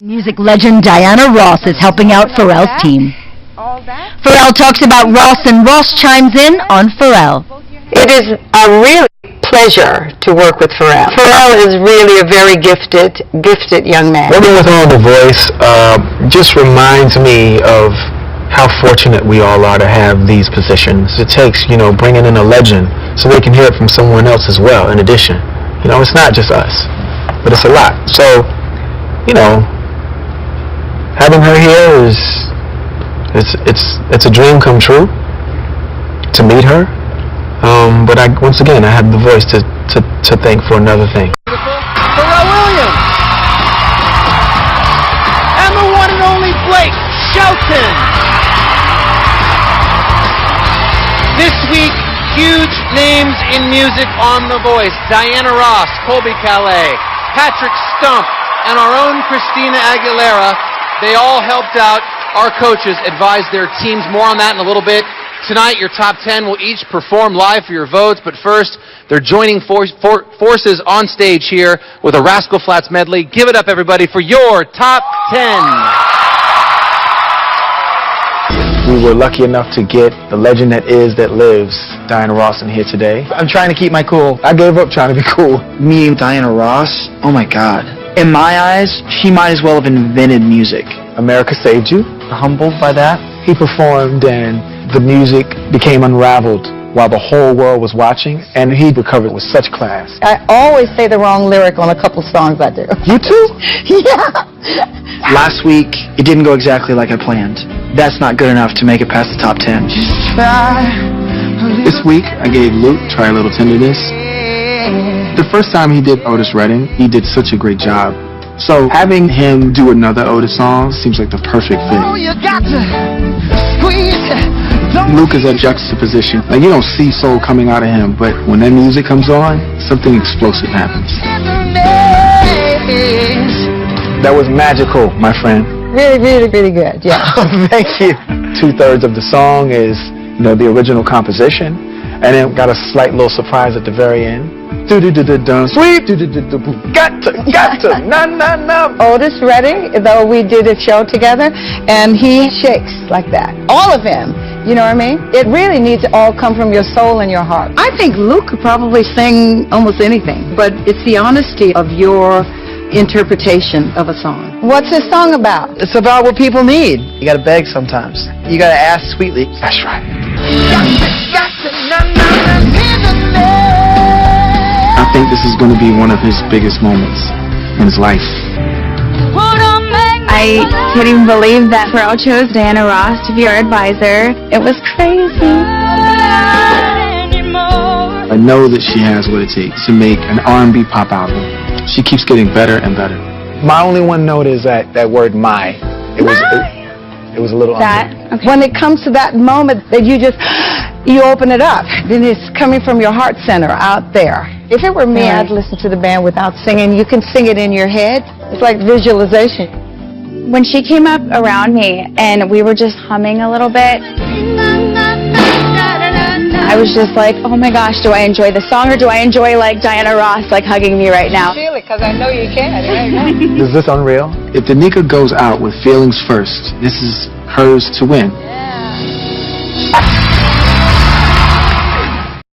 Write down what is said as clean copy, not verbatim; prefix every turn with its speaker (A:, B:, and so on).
A: Music legend Diana Ross is helping out Pharrell's team. Pharrell talks about Ross, and Ross chimes in on Pharrell.
B: It is a real pleasure to work with Pharrell. Pharrell is really a very gifted young man.
C: Working with him on The Voice just reminds me of how fortunate we all are to have these positions. It takes, bringing in a legend so they can hear it from someone else as well, in addition. It's not just us, but it's a lot. So, having her here it's a dream come true to meet her. But once again, I have The Voice to thank for another thing.
D: Pharrel Williams and the one and only Blake Shelton. This week, huge names in music on The Voice: Diana Ross, Colby Calais, Patrick Stump, and our own Christina Aguilera. They all helped out our coaches, advise their teams. More on that in a little bit. Tonight, your top 10 will each perform live for your votes, but first, they're joining forces on stage here with a Rascal Flatts medley. Give it up, everybody, for your top 10.
C: We were lucky enough to get the legend that lives, Diana Ross, in here today. I'm trying to keep my cool. I gave up trying to be cool.
E: Me and Diana Ross, oh my God. In my eyes, she might as well have invented music.
C: America saved you. Humbled by that. He performed and the music became unraveled while the whole world was watching, and he recovered with such class.
B: I always say the wrong lyric on a couple songs I do.
C: You too?
B: Yeah.
E: Last week, it didn't go exactly like I planned. That's not good enough to make it past the top 10.
C: This week, I gave Luke Try a Little Tenderness. The first time he did Otis Redding, he did such a great job. So having him do another Otis song seems like the perfect fit.
D: Oh, you got to squeeze.
C: Luke is a juxtaposition. Like, you don't see soul coming out of him, but when that music comes on, something explosive happens. That was magical, my friend.
B: Really, really, really good, yeah.
C: Thank you. 2/3 of the song is, the original composition, and then got a slight little surprise at the very end. Do-do-do-do-dun, sweep, do-do-do-do-boo, got to, na-na-na.
B: Otis Redding, though we did a show together, and he shakes like that. All of him, you know what I mean? It really needs to all come from your soul and your heart.
A: I think Luke could probably sing almost anything, but it's the honesty of your interpretation of a song.
B: What's this song about?
E: It's about what people need. You gotta beg sometimes. You gotta ask sweetly.
C: That's right. I think this is going to be one of his biggest moments in his life.
F: I can't even believe that Pharrell chose Diana Ross to be our advisor. It was crazy.
C: I know that she has what it takes to make an R&B pop album. She keeps getting better and better. My only one note is that word "my." It was a little
F: Okay.
B: When it comes to that moment that you open it up, then it's coming from your heart center out there. If it were me, I'd listen to the band without singing. You can sing it in your head. It's like visualization.
F: When she came up around me and we were just humming a little bit, I was just like, oh my gosh, do I enjoy the song, or do I enjoy like Diana Ross like hugging me right now?
B: Feel it, because I know you can.
C: Is this unreal? If Danica goes out with feelings first, this is hers to win.
B: Yeah.